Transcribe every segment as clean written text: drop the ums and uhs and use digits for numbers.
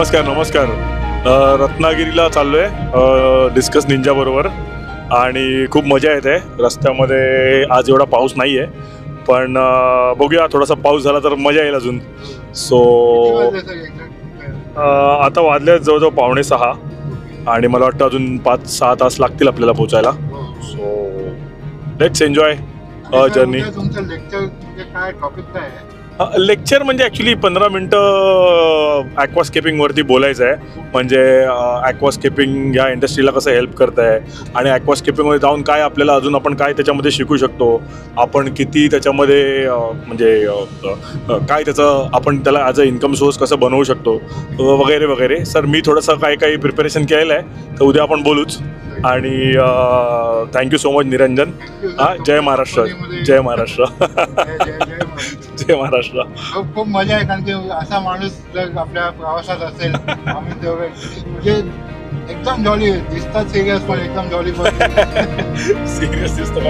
नमस्कार नमस्कार. रत्नागिरीला चाललो आहे डिस्कस निंजा बरोबर आणि खूप मजा येते. रस्त्यामध्ये आज एवढा पाऊस नाही आहे, पण बघूया, थोडासा पाऊस झाला तर मजा येईल अजून. सो आता वाजले जवळजवळ 5:45 आणि मला वाटतं अजून 5-6 तास लागतील आपल्याला पोचायला. So let's enjoy journey. Lecture म्हणजे ॲक्च्युली 15 मिनटं ॲक्वास्केपिंगवरती बोलायचं आहे. म्हणजे ॲक्वास्केपिंग या इंडस्ट्रीला कसं हेल्प करत आहे आणि ॲक्वास्केपिंगमध्ये जाऊन काय आपल्याला अजून आपण काय त्याच्यामध्ये शिकू शकतो, आपण किती त्याच्यामध्ये म्हणजे काय त्याचं आपण त्याला ॲज अ इन्कम सोर्स कसं बनवू शकतो वगैरे वगैरे. सर मी थोडंसं काही प्रिपरेशन केलेलं आहे, तर उद्या आपण बोलूच. आणि थँक्यू सो मच निरंजन. जय महाराष्ट्र. जय महाराष्ट्र. जय महाराष्ट्र. खूप मजा आहे, कारण की असा माणूस जर आपल्या प्रवासात असेल आम्ही तेवढे म्हणजे एकदम जॉली दिसतात. सिरियस पण एकदम जॉली पण सिरियस दिसतं.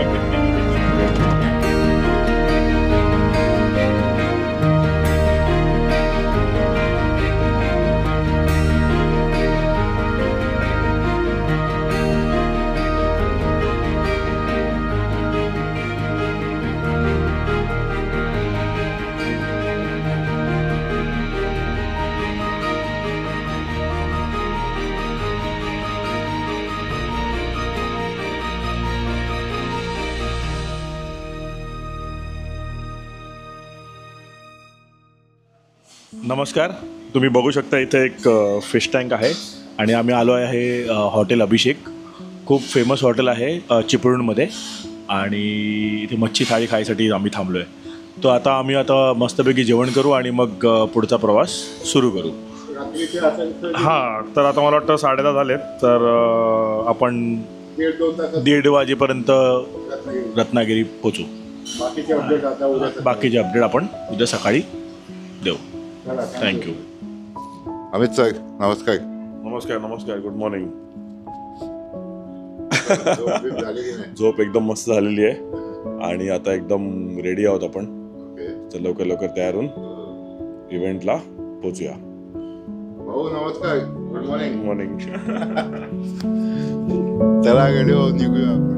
नमस्कार. तुम्ही बघू शकता इथे एक फिश टँक आहे आणि आम्ही आलो आहे हॉटेल अभिषेक. खूप फेमस हॉटेल आहे चिपळूणमध्ये आणि इथे मच्छी थाळी खायसाठी आम्ही थांबलो आहे. तो आता आम्ही मस्तपैकी जेवण करू आणि मग पुढचा प्रवास सुरू करू. हां, तर आता मला वाटतं 10:30 झालेत, तर आपण 1:30 वाजेपर्यंत रत्नागिरी पोचू. बाकीचे अपडेट आपण उद्या सकाळी देऊ. थँक्यू. अमित सर नमस्कार. नमस्कार नमस्कार. Good morning. झोप एकदम मस्त झालेली आहे आणि आता एकदम रेडी आहोत आपण. तर लवकर लवकर तयार होऊन इव्हेंटला पोचूया. भाऊ नमस्कार. Good morning. मॉर्निंग. चला गाडी निघूया आपण.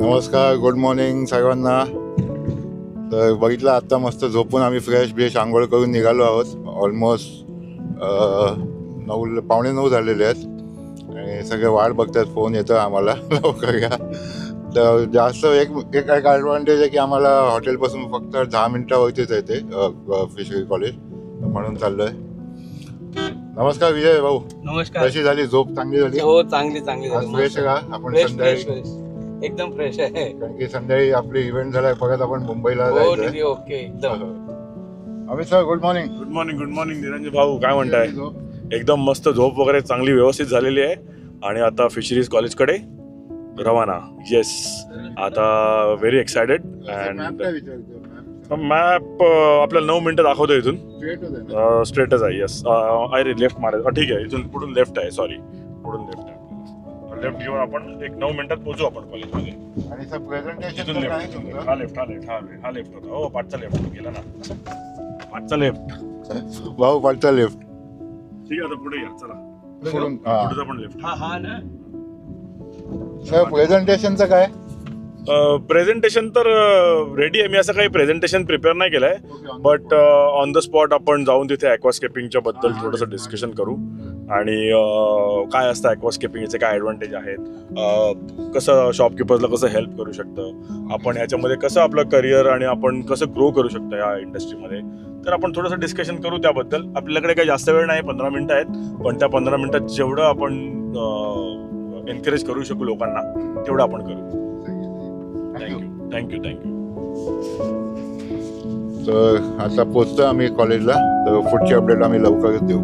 नमस्कार. गुड मॉर्निंग सर्वांना. तर बघितलं आत्ता मस्त झोपून आम्ही फ्रेश आंघोळ करून निघालो आहोत. ऑलमोस्ट 9:15 झालेले आहेत आणि सगळे वाट बघतात, फोन येतो आम्हाला लवकर या. तर जास्त एक ॲडव्हान्टेज आहे की आम्हाला हॉटेलपासून फक्त 10 मिनिटावरतीच आहे ते फिशरी कॉलेज, म्हणून चाललो आहे. नमस्कार विजय भाऊ. नमस्कार. कशी झाली झोप? चांगली झाली? हो, चांगली फ्रेश का? आपण संध्याकाळी एकदम फ्रेश आहे, कारण की संध्याकाळी आपली इव्हेंट झाला, परत आपण मुंबईला जायचं. ओके एकदम. Amit sir good morning. Good morning. Good morning Niranjan भाऊ. काय म्हणताय? एकदम मस्त झोप वगैरे चांगली व्यवस्थित झालेली आहे आणि आता फिशरीज कॉलेजकडे रवाना. येस, आता व्हेरी एक्सायटेड. अँड मॅप आपल्याला 9 मिनिटं दाखवतो. इथून स्ट्रेटच आहे. येस, अरे लेफ्ट मारायचं. ठीक आहे, इथून पुढून लेफ्ट आहे. सॉरी, पुढून लेफ्ट आहे. लेफ्ट घेऊन आपण 1-9 मिनिटात पोहोचू आपण कॉलेजमध्ये. आणि सर प्रेझेंटेशन हा लेफ्ट होता. हो, पाठचा लेफ्ट गेला ना. पाठचा लेफ्ट भाऊ, पाठचा लेफ्ट. ठीक आहे, आता पुढे या. चला पुढचा पण लेफ्ट. हा ना. सर प्रेझेंटेशनचं काय? प्रेझेंटेशन तर रेडी आहे. मी असं काही प्रेझेंटेशन प्रिपेअर नाही केलं आहे, बट ऑन द स्पॉट आपण जाऊन तिथे ॲक्वास्केपिंगच्या बद्दल थोडंसं डिस्कशन करू आणि काय असतं ॲक्वास्केपिंगचे काय ॲडव्हान्टेज आहेत, कसं शॉपकीपर्सला कसं हेल्प करू शकतं आपण, ह्याच्यामध्ये कसं आपलं करिअर आणि आपण कसं ग्रो करू शकतो या इंडस्ट्रीमध्ये, तर आपण थोडंसं डिस्कशन करू त्याबद्दल. आपल्याकडे काही जास्त वेळ नाही, 15 मिनिटं आहेत, पण त्या 15 मिनिटात जेवढं आपण एनकरेज करू शकू लोकांना तेवढं आपण करू. थँक्यू. तर आता पोचतो आम्ही कॉलेजला, तर पुढची अपडेट आम्ही लवकरच देऊ.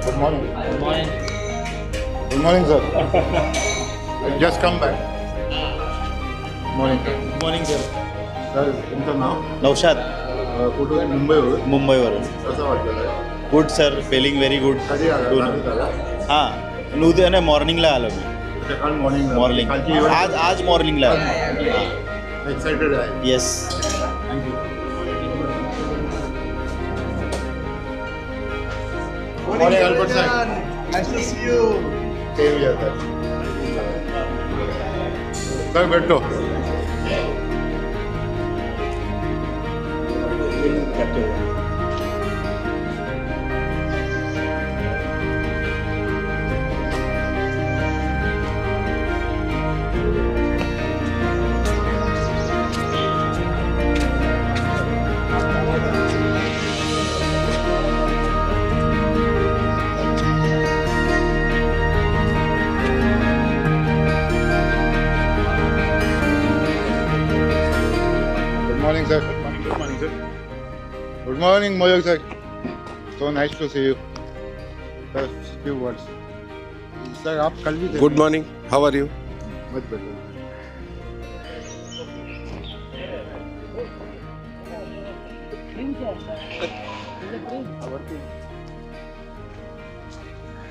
Good morning. Good morning, sir. I just come back. Good morning, sir. Sir, तुमचं नाव? नौशाद, कुठून? मुंबईवरून. मुंबईवरून. कसं वाटलं? Good sir, feeling very good. कधी आला? हां, उद्या मॉर्निंगला आलो मी. सकाळ मॉर्निंग. आज मॉर्निंगला आलो. एक्साइटेड आहे. Yes. Morning, Albert sir. Nice to see you. Same here, sir. Sir, बैठो. Good morning, sir. Good morning, sir. Good morning, Moyak sir. So nice to see you. Sir, few words. Sir, आप कल भी थे. Good morning. How are you? Much better.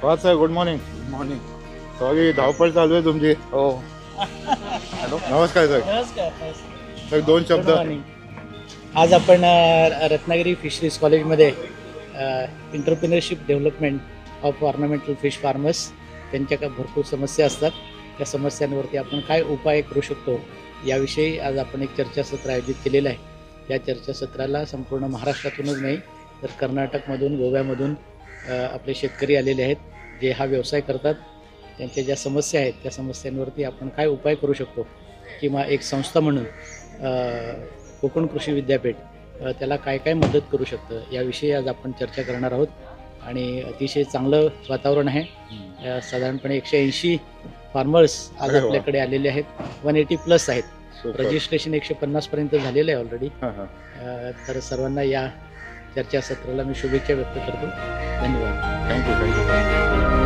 What sir? Good morning. Good morning. Sorry, धावपळ चालू आहे तुमची. हो. नमस्कार सर. सर, दोन शब्द. आज आपण रत्नागिरी फिशरीज कॉलेजमध्ये entrepreneurship development of ornamental fish farmers त्यांच्या काय भरपूर समस्या असतात, त्या समस्यांवरती आपण काय उपाय करू शकतो याविषयी आज आपण एक चर्चासत्र आयोजित केलेलं आहे. या चर्चासत्राला संपूर्ण महाराष्ट्रातूनच नाही तर कर्नाटकमधून, गोव्यामधून आपले शेतकरी आलेले आहेत, जे हा व्यवसाय करतात. त्यांच्या ज्या समस्या आहेत त्या समस्यांवरती आपण काय उपाय करू शकतो किंवा एक संस्था म्हणून कोकण कृषी विद्यापीठ त्याला काय काय मदत करू शकतं याविषयी आज आपण चर्चा करणार आहोत. आणि अतिशय चांगलं वातावरण आहे. साधारणपणे 180 फार्मर्स आज अरे वा. आपल्याकडे आलेले आहेत. 180+ आहेत. Super. रजिस्ट्रेशन 150 पर्यंत झालेलं आहे ऑलरेडी. हां, हां. तर सर्वांना या चर्चासत्राला मी शुभेच्छा व्यक्त करतो. धन्यवाद. थँक्यू.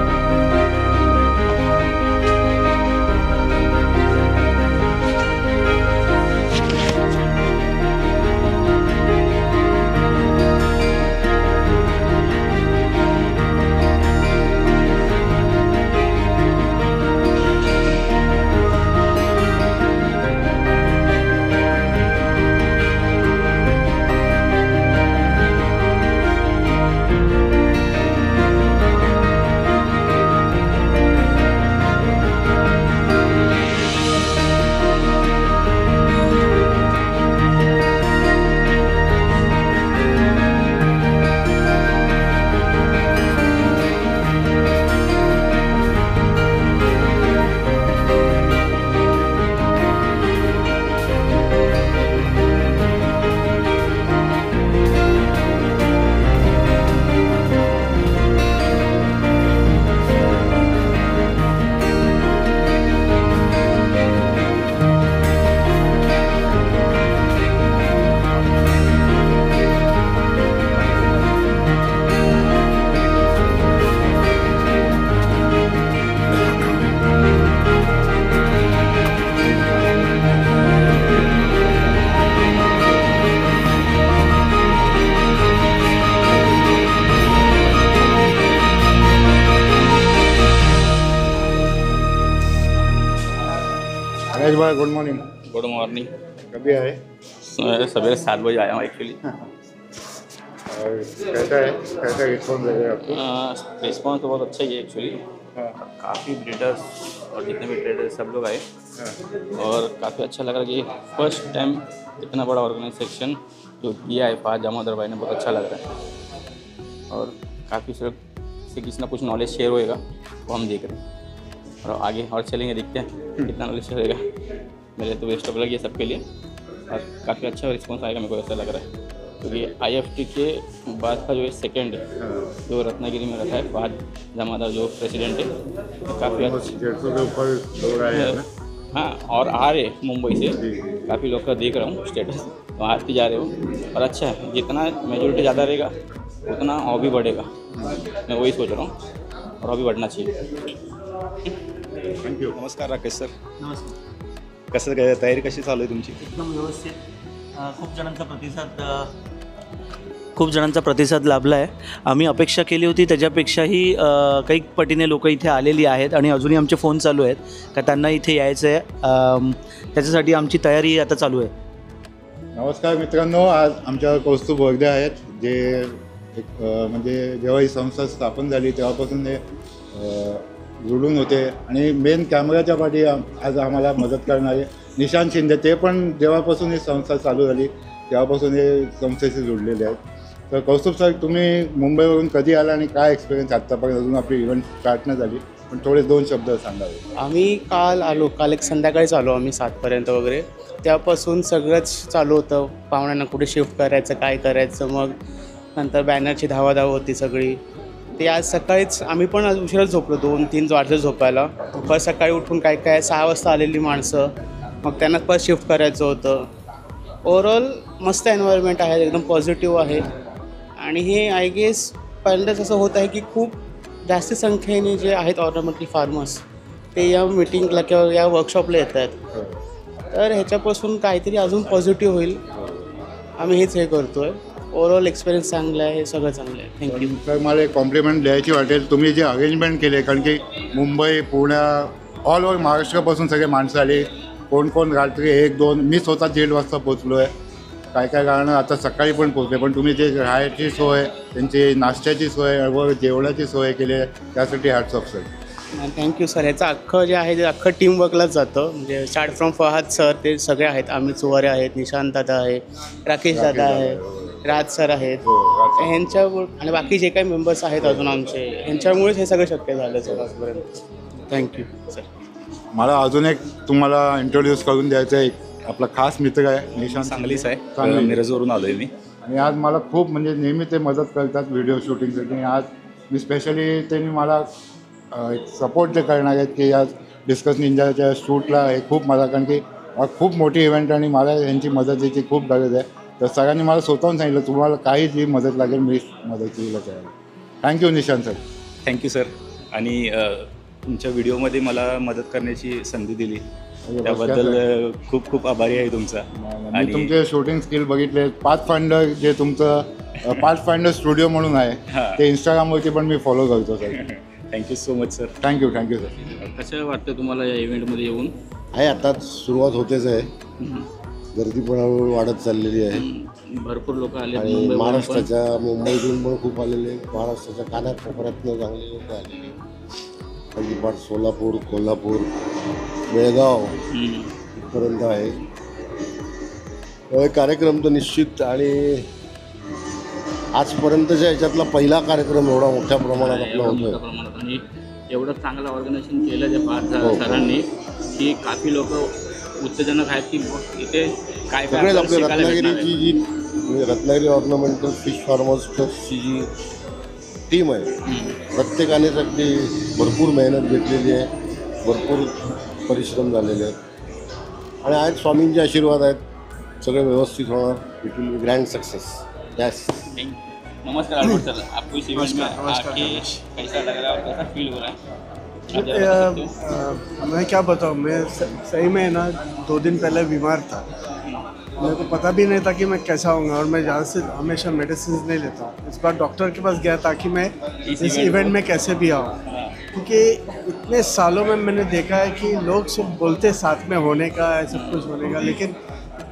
गणेश भाई, गुड मॉर्निंग. Good morning. कभी आए सवेरे 7 बजे आया हूँ एक्चुअली. और कैसा रिस्पॉन्स लगे आपको? रिस्पॉन्स तो बहुत अच्छा ही है एक्चुअली. काफ़ी ब्रीडर्स और जितने भी ट्रेडर्स सब लोग आए और काफ़ी अच्छा लगा कि फर्स्ट टाइम इतना बड़ा ऑर्गेनाइजेशन जो किया है फहद दामोदर भाई ने, बहुत अच्छा लग रहा है. और काफ़ी से किसी ना कुछ नॉलेज शेयर होएगा वो हम देख रहे हैं और आगे और चलेंगे, देखते हैं कितना नॉलेज शेयर होएगा. मेरे तो बेस्ट ऑफ लग है सबके लिए और काफ़ी अच्छा रिस्पॉन्स आएगा, मेरे को ऐसा लग रहा है. क्योंकि IFT के बाद का जो सेकंड जो रत्नागिरी में रखा है फहद दामोदर जो प्रेसिडेंट है, काफ़ी अच्छा. 150 के ऊपर लोग आए हैं ना? हाँ, और आ रहे मुंबई से काफ़ी लोग का देख रहा हूँ स्टेटस, तो आते जा रहे हो और अच्छा है. जितना मेजोरिटी ज़्यादा रहेगा उतना हॉबी बढ़ेगा. मैं वही सोच रहा हूँ और हॉबी बढ़ना चाहिए. थँक्यू. नमस्कार राकेश सर. नमस्कार. कसं काय तयारी कशी चालू आहे तुमची? एकदम व्यवस्थित. खूप जणांचा प्रतिसाद लाभला आहे. आम्ही अपेक्षा केली होती त्याच्यापेक्षाही काही पटीने लोक इथे आलेली आहेत आणि अजूनही आमचे फोन चालू आहेत का त्यांना इथे यायचं आहे. त्याच्यासाठी आमची तयारी आता चालू आहे. नमस्कार मित्रांनो, आज आमच्या कौस्तुभ वर्धे आहेत, जे एक म्हणजे जेव्हा ही संस्था स्थापन झाली तेव्हापासून ते जुळून होते आणि मेन कॅमेऱ्याच्या पाठी आज आम्हाला मदत करणारे निशांत शिंदे, ते पण जेव्हापासून ही संस्था चालू झाली तेव्हापासून हे संस्थेशी जुळलेले आहेत. तर कौस्तुभ सर, तुम्ही मुंबईवरून कधी आला आणि काय एक्सपिरियन्स आत्तापर्यंत? अजून आपली इव्हेंट स्टार्ट नाही झाली, पण थोडे 2 शब्द सांगावे. आम्ही काल एक संध्याकाळीच आलो आम्ही 7पर्यंत वगैरे. त्यापासून सगळंच चालू होतं, पाहुण्यांना कुठे शिफ्ट करायचं, काय करायचं, मग नंतर बॅनरची धावाधाव होती सगळी. ते आज सकाळीच आम्ही पण आज उशिराच झोपलो, 2-3 वाजता झोपायला. परत सकाळी उठून काय 6 वाजता आलेली माणसं, मग त्यांना परत शिफ्ट करायचं होतं. ओव्हरऑल मस्त एन्व्हायरमेंट आहे, एकदम पॉझिटिव्ह आहे. आणि हे आय गेस पहिल्यांदाच असं होत आहे की खूप जास्त संख्येने जे आहेत ऑर्नामेंटल फार्मर्स ते या मिटिंगला किंवा या वर्कशॉपला येत आहेत. तर ह्याच्यापासून काहीतरी अजून पॉझिटिव्ह होईल, आम्ही हेच हे करतो आहे. ओव्हरऑल एक्सपिरियन्स चांगला आहे, हे सगळं चांगलं आहे. थँक्यू. तर मला एक कॉम्प्लिमेंट द्यायची वाटेल, तुम्ही जे अरेंजमेंट केले, कारण की मुंबई, पुणे, ऑल ओव्हर महाराष्ट्रापासून सगळे माणसं आली. कोण रात्री 1-2, मी स्वतः 1:30 वाजता पोचलो आहे. काय कारणं आता सकाळी पण पोचले, पण तुम्ही जे राहायची सोय, त्यांची नाश्त्याची सोय व जेवणाची सोय केली आहे त्यासाठी hats off sir. Thank you sir. ह्याचं अख्खं जे आहे ते अख्खं टीमवर्कलाच जातं. म्हणजे स्टार्ट फ्रॉम फहाद सर ते सगळे आहेत. अमित सुवारे आहेत, निशांत दादा आहे, राकेश दादा आहे, राज सर आहेत. ह्यांच्यामुळे आणि बाकी जे काही मेंबर्स आहेत अजून आमचे, ह्यांच्यामुळेच हे सगळं शक्य झालं सर आजपर्यंत. Thank you sir. मला अजून एक तुम्हाला इंट्रोड्यूस करून द्यायचं आहे. आपला खास मित्र आहे निशांत, सांगलीच आहे. सांगली. मिरजवरून आलो आहे मी. आणि आज मला खूप म्हणजे नेहमी ते मदत करतात व्हिडिओ शूटिंगसाठी. आज मी स्पेशली त्यांनी मला एक सपोर्ट जे करणार आहेत की आज डिस्कस निंजाच्या शूटला हे खूप मला, कारण की खूप मोठी इव्हेंट आणि मला यांची मदतीची खूप गरज आहे. तर सगळ्यांनी मला स्वतःहून सांगितलं तुम्हाला काही जी मदत लागेल मी मदतीला करायला. Thank you Nishant sir. Thank you sir. आणि तुमच्या व्हिडिओमध्ये मला मदत करण्याची संधी दिली त्याबद्दल खूप खूप आभारी आहे तुमचा. मी आणि तुमचे शूटिंग स्किल बघितले. पाथफाइंडर जे तुमचं पाथफाइंडर स्टुडिओ म्हणून आहे ते इंस्टाग्रामवरती पण मी फॉलो करतो sir. Thank you so much sir. Thank you sir. कसं वाटतं तुम्हाला या इव्हेंटमध्ये येऊन? आहे आता सुरुवात होतेच आहे. गर्दी पण हळूहळू वाढत चाललेली आहे. भरपूर लोक आले आणि महाराष्ट्राच्या मुंबईतून पण खूप आलेले, महाराष्ट्राच्या कानाकोपऱ्यातनं चांगले लोक आलेले. अजिबात सोलापूर, कोल्हापूर, बेळगाव इथपर्यंत आहे. त्यामुळे कार्यक्रम तर निश्चित आणि आजपर्यंतच्या याच्यातला पहिला कार्यक्रम एवढा मोठ्या प्रमाणात आपला होतो. आणि एवढं चांगलं ऑर्गनायझेशन केलं त्या पाच सरांनी की काफी लोक उत्तेजनक आहेत की इथे काय सगळेच आपले रत्नागिरीची जी रत्नागिरी ऑर्नामेंटल फिश फार्मर्स ट्रस्टची जी टीम आहे प्रत्येकानेच अगदी भरपूर मेहनत घेतलेली आहे, भरपूर परिश्रम झालेले आहेत आणि आज स्वामींचे आशीर्वाद आहेत. सगळे व्यवस्थित होणार. It will be grand success. Yes. नमस्कार अल्बर्ट सर, आपको इस इवेंट में आके कैसा लग रहा है और कैसा फील हो रहा है? मैं क्या बताऊँ, मैं सही में ना 2 दिन पहले बीमार था. मेरे को पता भी नहीं था कि मैं कैसा होऊंगा और मैं ज़्यादा से हमेशा मेडिसिन नहीं लेता हूँ. इस बार डॉक्टर के पास गया ताकि मैं इस इवेंट में कैसे भी आऊँ, क्योंकि इतने सालों में मैंने देखा है कि लोग सिर्फ बोलते साथ में होने का है, सब कुछ होने का, लेकिन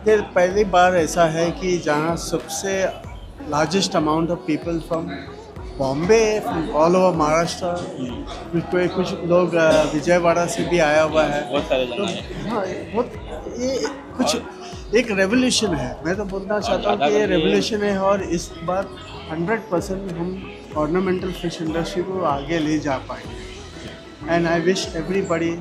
ये पहली बार ऐसा है कि जहाँ सबसे largest amount of people from Bombay, all over Maharashtra, कोई कुछ लोग विजयवाड़ा से भी आया हुआ है. बहुत सारे जन हैं. हाँ, बहुत ये कुछ एक रेवोल्यूशन है. मैं तो बोलना चाहता हूँ कि ये रेवोल्यूशन है और इस बार 100% हम ऑर्नामेंटल फिश इंडस्ट्री को आगे ले जा पाएंगे. And I wish everybody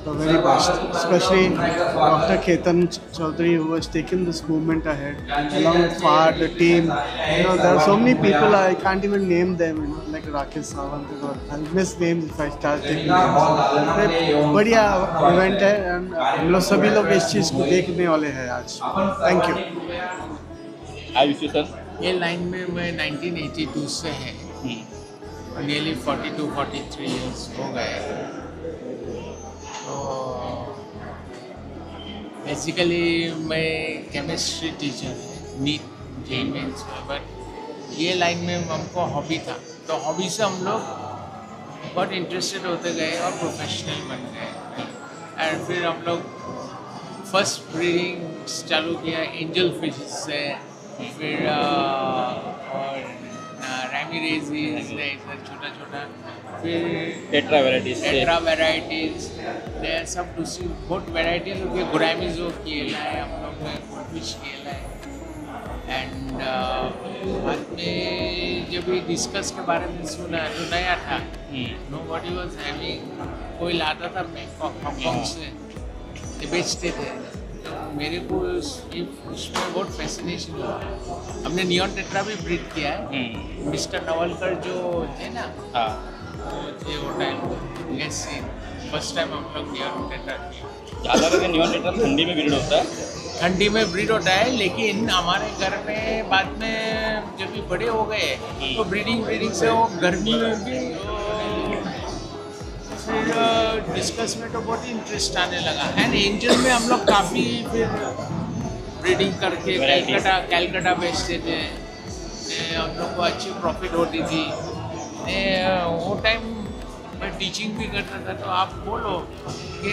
the very best, especially Dr. Ketan Chaudhary, who has taken this movement ahead, along with Fahad, the team. You know, there are so many people, I can't even name them, you know, like Rakesh Sawant. I'll miss names if I start taking names. बढ़िया event है and हम लोग सभी लोग इस चीज़ को देखने वाले हैं आज. Thank you. I wish you sir. ये लाइन में मैं 1982 से है. नियरली 42-43 ईयर्स हो गए. बेसिकली मैं केमिस्ट्री टीचर है, नीट जेई मेंस में, बट ये लाइन में हमको हॉबी था, तो हॉबी से हम लोग बहुत इंटरेस्टेड होते गए और प्रोफेशनल बन गए. एंड फिर हम लोग फर्स्ट ब्रीडिंग चालू किया एंजल फिश से, फिर और रैमिरेजीज छोटा छोटा, फिर टेट्रा वेराइटीज सब दूसरी बहुत वेराइटीज होती है. गुरामीजो केला है, हम लोग में गोल्डफिश केला है. एंड बाद में जब ये डिस्कस के बारे में सुना जो नया था, नोबडी वाज हैविंग, कोई लाता था हांगकांग से, ये बेचते थे. तो मेरे को इसमें बहुत फैसिनेशन हुआ. हमने नियॉन टेट्रा भी ब्रीड किया है. मिस्टर नवलकर जो थे ना, वो थे वो टाइम लेसी फर्स्ट टाइम हम लोग नियॉन टेट्रा किया. ज़्यादा करके नियॉन टेट्रा ठंडी में ब्रीड होता है. ठंडी में ब्रीड होता है, लेकिन हमारे घर में बाद में जब भी बड़े हो गए तो ब्रीडिंग से वो गर्मी में भी फिर डिस्कस में तो बहुत इंटरेस्ट आने लगा. एंड एंजल में हम लोग काफ़ी फिर ब्रीडिंग करके कैलकाटा बेचते थे. हम लोग को अच्छी प्रॉफिट होती थी. वो टाइम मैं टीचिंग भी करता था, तो आप बोलो कि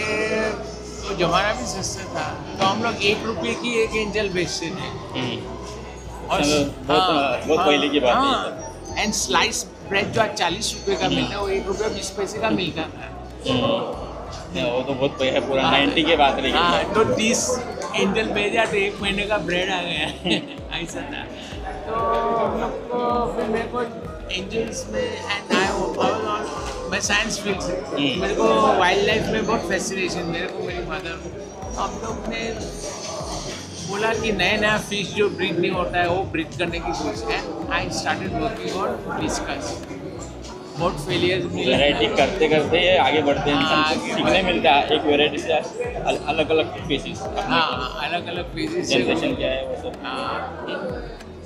तो ज़माना भी सस्ता था, तो हम लोग 1 रुपये की एक एंजल बेचते थे. और बहुत पहले की बात है. एंड स्लाइस ब्रेड जो आज 40 रुपये का मिलता है, वो 1 रुपये 20 पैसे का मिलता था. वो तो बहुत पूरा 90 के बाद लेकिन हाँ, तो 30 क्विंटल भेजा तो 1 महीने का ब्रेड आ गया ऐसा था। तो हम लोग को फिर मेरे को एंजल्स में एंड मैं साइंस फील्ड मेरे को वाइल्ड लाइफ में बहुत फैसिनेशन, मेरे को मेरी मदर हम लोग ने बोला कि नया फिश जो ब्रीड नहीं होता है वो ब्रीड करने की कोशिश है। I started working on discuss, बहुत फेलियर्स मिले। वैरायटी करते करते ये आगे बढ़ते हैं, इंसान को सीखने मिलता है एक वैरायटी से अलग अलग स्पीशीज। हाँ, अलग अलग स्पीशीज जनरेशन क्या है वो सब। हाँ,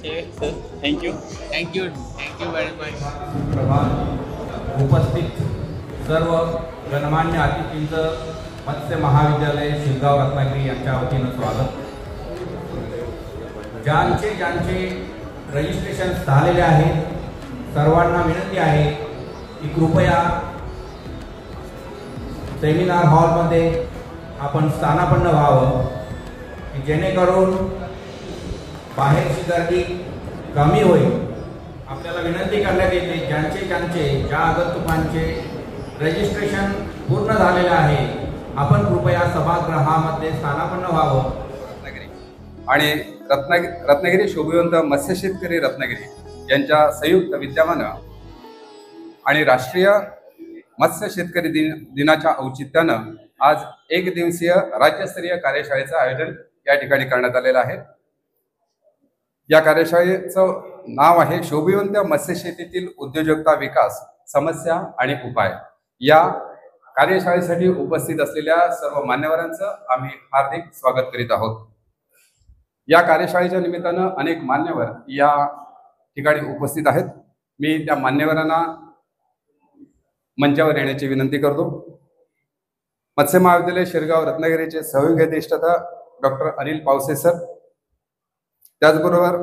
sir thank you very much. उपस्थित सर्व गणमान्य अतिथींचं मत्स्य महाविद्यालय शिरगाव रत्नागिरी यांच्या वतीनं स्वागत। ज्यांचे रजिस्ट्रेशन झालेले आहेत सर्वांना विनंती आहे की कृपया सेमिनार हॉलमध्ये आपण स्थानापन्न व्हावं, की जेणेकरून बाहेरची गर्दी कमी होईल। आपल्याला विनंती करण्यात येते ज्यांचे ज्या आगंतुकांचे रजिस्ट्रेशन पूर्ण झालेले आहे आपण कृपया सभागृहामध्ये स्थानापन्न व्हावं। आणि रत्नागिरी शोभिवंत मत्स्य शेतकरी रत्नागिरी यांच्या संयुक्त विद्यमानं आणि राष्ट्रीय मत्स्य शेतकरी दिनाच्या औचित्यानं आज एक दिवसीय राज्यस्तरीय कार्यशाळेचं आयोजन या ठिकाणी करण्यात आलेलं आहे। या कार्यशाळेचं नाव आहे शोभिवंत मत्स्य शेतीतील उद्योजकता विकास समस्या आणि उपाय। या कार्यशाळेसाठी उपस्थित असलेल्या सर्व मान्यवरांचं आम्ही हार्दिक स्वागत करीत आहोत। या कार्यशाळेच्या निमित्तानं अनेक मान्यवर या ठिकाणी उपस्थित आहेत। मी त्या मान्यवरांना मंचावर येण्याची विनंती करतो। मत्स्य महाविद्यालय शिरगाव रत्नागिरीचे सहयोगी अधिष्ठाता डॉक्टर अनिल पावसे सर, त्याचबरोबर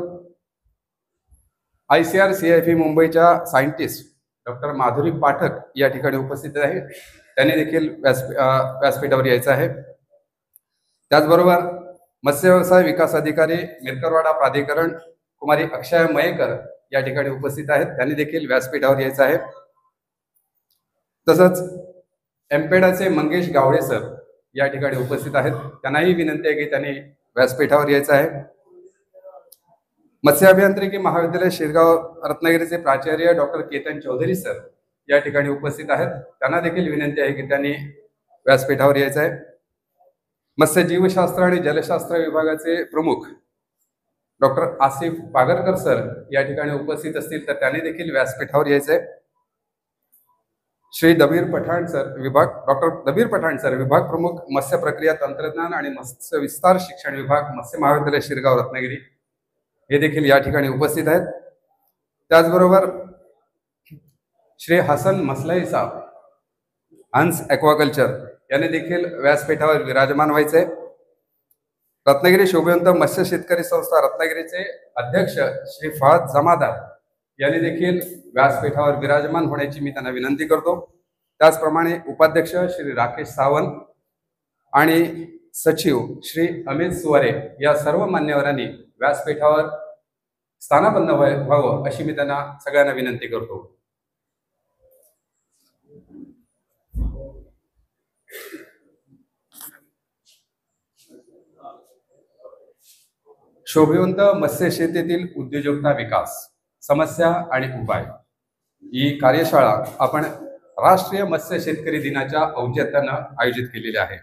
ICRCIF मुंबईच्या सायंटिस्ट डॉक्टर माधुरी पाठक या ठिकाणी उपस्थित आहेत, त्यांनी देखील व्यासपीठावर यायचं आहे। त्याचबरोबर मत्स्य व्यवसाय विकास अधिकारी मिरकरवाडा प्राधिकरण कुमारी अक्षय मयेकर या ठिकाणी उपस्थित आहेत, त्यांनी देखील व्यासपीठावर यायचं आहे। तसंच एमपेडाचे मंगेश गावडे सर या ठिकाणी उपस्थित आहेत, त्यांनाही विनंती आहे की त्यांनी व्यासपीठावर यायचं आहे। मत्स्य अभियांत्रिकी महाविद्यालय शिरगाव रत्नागिरीचे प्राचार्य डॉक्टर केतन चौधरी सर या ठिकाणी उपस्थित आहेत, त्यांना देखील विनंती आहे की त्यांनी व्यासपीठावर यायचं आहे। मत्स्य जीवशास्त्र आणि जलशास्त्र विभागाचे प्रमुख डॉक्टर आसिफ पागरकर सर या ठिकाणी उपस्थित असतील तर त्यांनी देखील व्यासपीठावर यायचं आहे। श्री डॉक्टर दबीर पठाण सर विभाग प्रमुख मत्स्य प्रक्रिया तंत्रज्ञान आणि मत्स्य विस्तार शिक्षण विभाग मत्स्य महाविद्यालय शिरगाव रत्नागिरी हे देखील या ठिकाणी उपस्थित आहेत। त्याचबरोबर श्री हसन मसलाई साहेब हंस ॲक्वाकल्चर यांनी देखील व्यासपीठावर विराजमान व्हायचे। रत्नागिरी शोभिवंत मत्स्य शेतकरी संस्था रत्नागिरीचे अध्यक्ष श्री फहद जमादार यांनी देखील व्यासपीठावर विराजमान होण्याची मी त्यांना विनंती करतो। त्याचप्रमाणे उपाध्यक्ष श्री राकेश सावंत आणि सचिव श्री अमित सुवारे या सर्व मान्यवरांनी व्यासपीठावर स्थानापन्न व्हावं अशी मी त्यांना सगळ्यांना विनंती करतो। शोभिवंत मत्स्य शेतीतील उद्योजकता विकास समस्या आणि उपाय ही कार्यशाळा आपण राष्ट्रीय मत्स्य शेतकरी दिनाच्या औचित्यानं आयोजित केलेली आहे।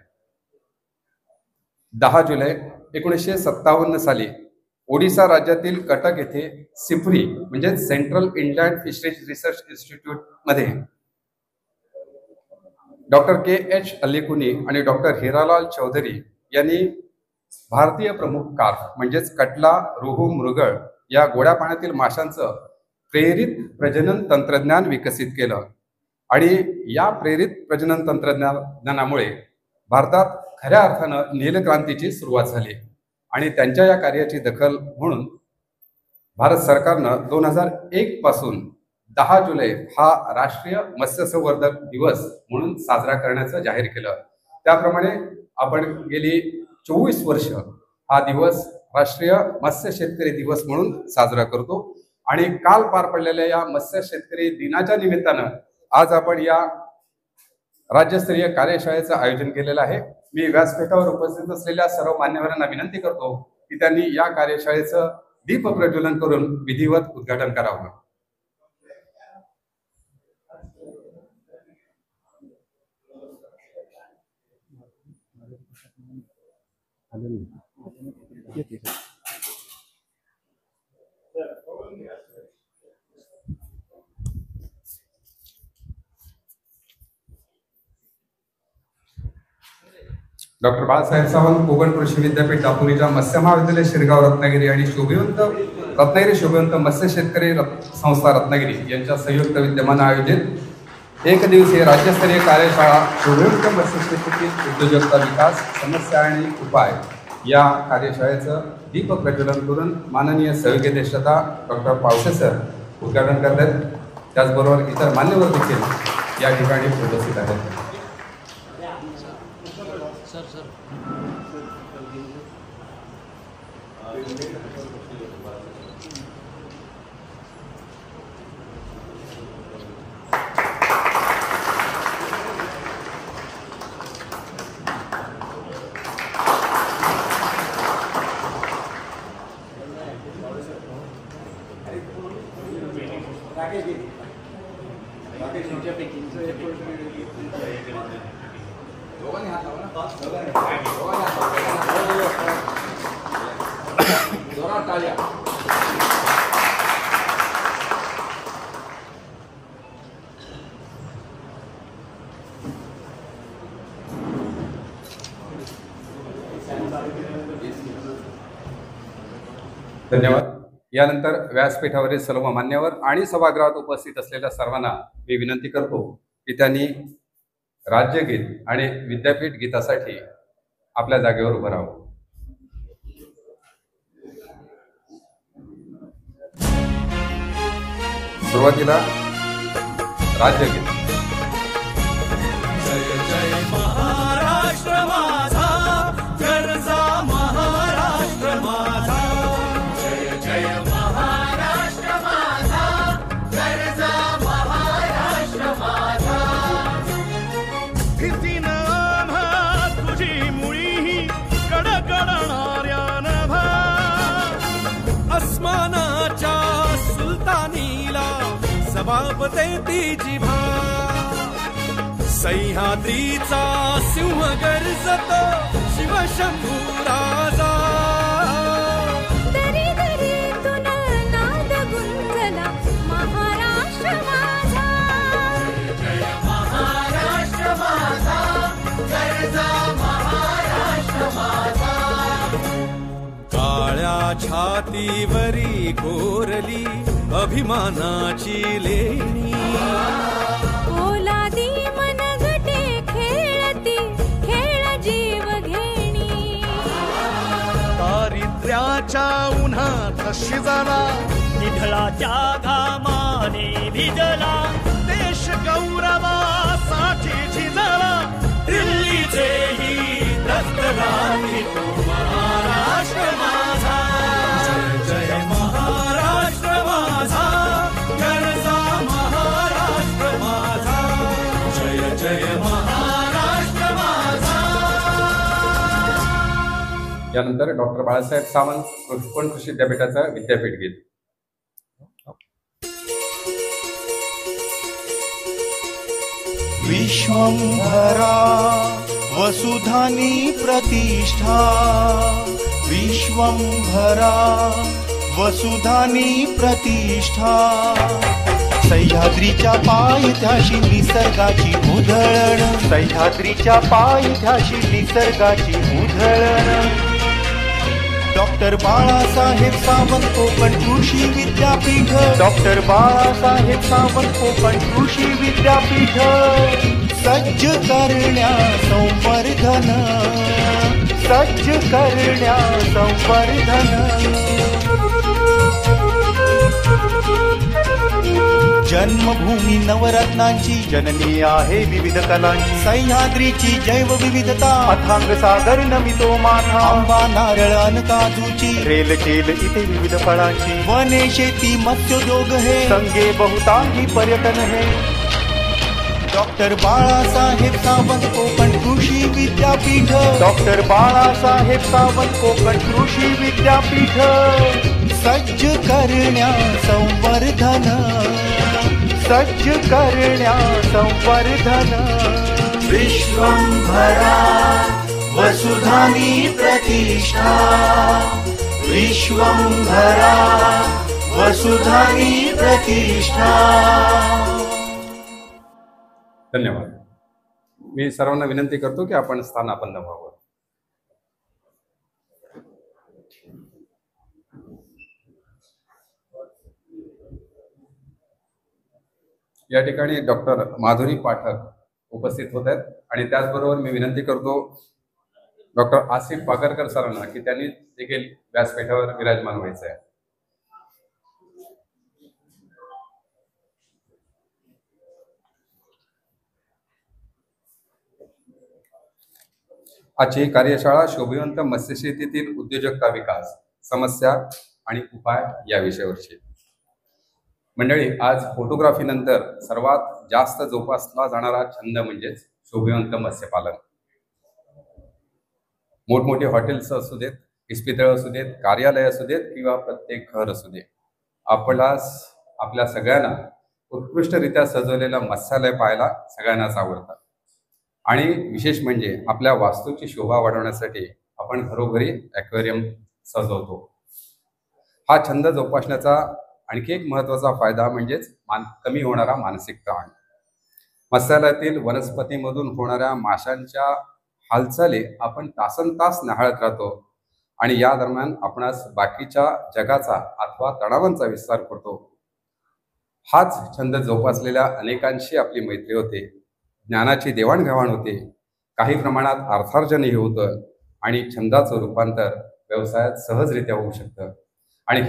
10 जुलै 1957 साली ओडिसा राज्यातील कटक येथे सिप्री म्हणजे सेंट्रल इंडलँड फिशरीज रिसर्च इन्स्टिट्यूट मध्ये डॉक्टर KH अल्लीकुनी आणि डॉक्टर हिरालाल चौधरी यांनी भारतीय प्रमुख कार्प म्हणजेच कटला, रोहू, मृगळ या गोड्या पाण्यातील माशांचं प्रेरित प्रजनन तंत्रज्ञान विकसित केलं आणि या प्रेरित प्रजनन तंत्रज्ञानामुळे भारतात खऱ्या अर्थानं नीलक्रांतीची सुरुवात झाली आणि त्यांच्या या कार्याची दखल म्हणून भारत सरकारनं 2001 पासून 10 जुलै हा राष्ट्रीय मत्स्य संवर्धक दिवस म्हणून साजरा करण्याचं जाहीर केलं। त्याप्रमाणे आपण गेली 24 वर्ष हा दिवस राष्ट्रीय मत्स्य शेतकरी दिवस म्हणून साजरा करतो आणि काल पार पडलेल्या या मत्स्य शेतकरी दिनाच्या निमित्तानं आज आपण या राज्यस्तरीय कार्यशाळेचं आयोजन केलेलं आहे. मी व्यासपीठावर उपस्थित असलेल्या सर्व मान्यवरांना विनंती करतो की त्यांनी या कार्यशाळेचं दीप प्रज्वलन करून विधिवत उद्घाटन करावं. डॉक्टर बाळासाहेब सावंत कोकण कृषी विद्यापीठ दापोलीच्या मत्स्य महाविद्यालय शिरगाव रत्नागिरी आणि रत्नागिरी शोभिवंत मत्स्य शेतकरी संस्था रत्नागिरी यांच्या संयुक्त विद्यमाने आयोजित एक दिवसीय राज्यस्तरीय कार्यशाळा शोभिवंत मत्स्य शेतीतील उद्योजकता विकास समस्या आणि उपाय या कार्यशाळेचं दीप प्रज्वलन करून माननीय सहयोगीदेशता डॉक्टर पावसे सर उद्घाटन करतात. त्याचबरोबर इतर मान्यवर देखील या ठिकाणी उपस्थित आहेत. धन्यवाद. यानंतर व्यासपीठावरील सर्व मान्यवर आणि सभागृहात उपस्थित असलेल्या सर्वांना मी विनंती करतो की त्यांनी राज्यगीत आणि विद्यापीठ गीतासाठी आपल्या जागेवर उभं राहावं. सुरुवातीला राज्यगीत. जय जय महाराष्ट्र माझा गरजा महाराष्ट्र माझा. जय जय महाराष्ट्र माझा गरजा महाराष्ट्र माझा. भीतीनं आम्हा तुझी मुळी कडकडणाऱ्या नभा. अस्मानाच्या सुलतानीला सबाबते ती जिभा. सह्याद्रीचा सिंह गर्जतो शिवशंभू राजा. दरी दरीतून नाद गुंजला महाराष्ट्र माझा. जय महाराष्ट्र माझा गरजा महाराष्ट्र माझा. काळ्या छातीवरी कोरली अभिमानाची लेणी. पोलादी मनगटे खेळती खेळ जीव घेणी. दारिद्र्याच्या उन्हात शिजला निढळाच्या घामाने भिजला. देश गौरवासाठी झिजला दिल्लीचेही दस्त लागली तो महाराष्ट्र माझा. जय जय महाराष्ट्र माझा गरजा महाराष्ट्र माझा. जय जय महाराष्ट्र माझा. यानंतर डॉक्टर बाळासाहेब सावंत कोकण कृषी विद्यापीठाचं विद्यापीठ गीत. विश्वंभरा वसुधानी प्रतिष्ठा. विश्वंभरा वसुधानी प्रतिष्ठा. सह्याद्रीच्या पायथ्याशी निसर्गाची उधळण. सह्याद्रीच्या पायथ्याशी निसर्गाची उधळण. डॉक्टर बाळासाहेब सावंत कोकण कृषी विद्यापीठ. डॉक्टर बाळासाहेब सावंत कोकण कृषी विद्यापीठ. सज्ज करण्या संवर्धन. सज्ज करण्या संवर्धन. जन्मभूमी नवरत्नांची जननी आहे विविध कलांची. सह्याद्रीची जैव विविधता अथांग सागर नमितो माथा. आंबा नारळ अन काजूची रेल केल इथे विविध फळांची. वने शेती मत्स्योद्योग हे संगे बहुतांगी पर्यटन हे. डॉक्टर बाळासाहेब सावंत कोकण कृषी विद्यापीठ, डॉक्टर बाळासाहेब सावंत कोकण कृषी विद्यापीठ. सज्ज करण्या संवर्धन, सज्ज करण्या संवर्धन. विश्वंभरा वसुधानी प्रतिष्ठा, विश्वंभरा वसुधानी प्रतिष्ठा. धन्यवाद. मी सर्वांना विनंती करतो की आपण स्थानापन्न व्हावं. या ठिकाणी डॉक्टर माधुरी पाठक उपस्थित होत आहेत आणि त्याचबरोबर मी विनंती करतो डॉक्टर आसिफ पाकरकर सरांना की त्यांनी देखील व्यासपीठावर विराजमान व्हायचं आहे. आजची कार्यशाळा शोभिवंत मत्स्यशेतीतील उद्योजकता विकास, समस्या आणि उपाय या विषयावरची. मंडळी, आज फोटोग्राफीनंतर सर्वात जास्त जोपासला जाणारा छंद म्हणजेच शोभिवंत मत्स्यपालन. मोठमोठे हॉटेल्स असू देत, इस्पितळ असू देत, कार्यालय असू देत किंवा प्रत्येक घर असू दे, आपल्या सगळ्यांना उत्कृष्टरित्या सजवलेलं मत्स्यालय पाहायला सगळ्यांनाच आवडतं. आणि विशेष म्हणजे आपल्या वास्तूची शोभा वाढवण्यासाठी आपण घरोघरी ॲक्वेरियम सजवतो. हा छंद जोपासण्याचा आणखी एक महत्त्वाचा फायदा म्हणजेच कमी होणारा मानसिक ताण. मत्स्यालयातील वनस्पतीमधून होणाऱ्या माशांच्या हालचाली आपण तासनतास न्याहाळत राहतो आणि या दरम्यान आपणास बाकीच्या जगाचा अथवा तणावांचा विस्तार करतो. हाच छंद जोपासलेल्या अनेकांशी आपली मैत्री होते, ज्ञानाची देवाणघेवाण होते, काही प्रमाणात अर्थार्जनही होतं आणि छंदाचं रूपांतर व्यवसायात सहजरित्या होऊ शकतं. आणि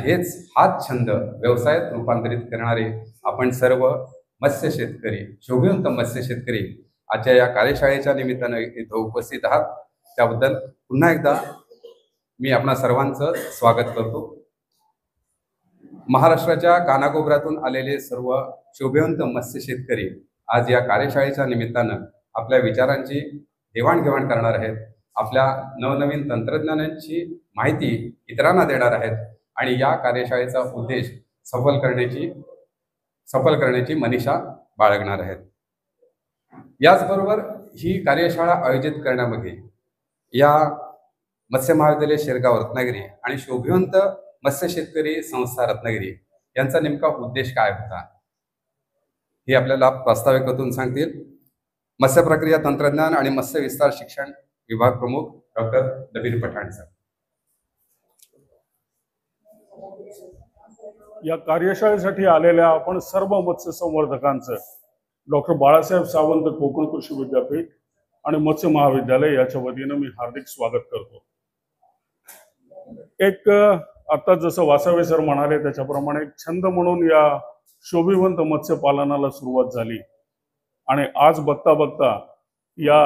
हाच छंद व्यवसायात रूपांतरित करणारे आपण सर्व मत्स्य शेतकरी, शोभिवंत मत्स्य शेतकरी आजच्या या कार्यशाळेच्या निमित्तानं इथं उपस्थित आहात, त्याबद्दल पुन्हा एकदा मी आपणा सर्वांचं स्वागत करतो. महाराष्ट्राच्या कानाकोपऱ्यातून आलेले सर्व शोभिवंत मत्स्य शेतकरी आज या कार्यशाळेच्या निमित्तानं आपल्या विचारांची देवाणघेवाण करणार आहेत, आपल्या नवनवीन तंत्रज्ञानाची माहिती इतरांना देणार आहेत आणि या कार्यशाळेचा उद्देश सफल करण्याची मनीषा बाळगणार आहेत. याचबरोबर ही कार्यशाळा आयोजित करण्यामध्ये या मत्स्य महाविद्यालय शिरगाव रत्नागिरी आणि शोभिवंत मत्स्य शेतकरी संस्था रत्नागिरी यांचा नेमका उद्देश काय होता हे आपल्याला प्रास्ताविकातून सांगतील मत्स्य प्रक्रिया तंत्रज्ञान आणि मत्स्य विस्तार शिक्षण विभाग प्रमुख डॉक्टर दबीर पठाण सर. या कार्यशाळेसाठी आलेल्या आपण सर्व मत्स्य संवर्धकांचं डॉक्टर बाळासाहेब सावंत कोकण कृषी विद्यापीठ आणि मत्स्य महाविद्यालय याच्या वतीनं मी हार्दिक स्वागत करतो. एक आता जसं वासावे सर म्हणाले त्याच्याप्रमाणे एक छंद म्हणून या शोभिवंत मत्स्यपालनाला सुरुवात झाली आणि आज बघता बघता या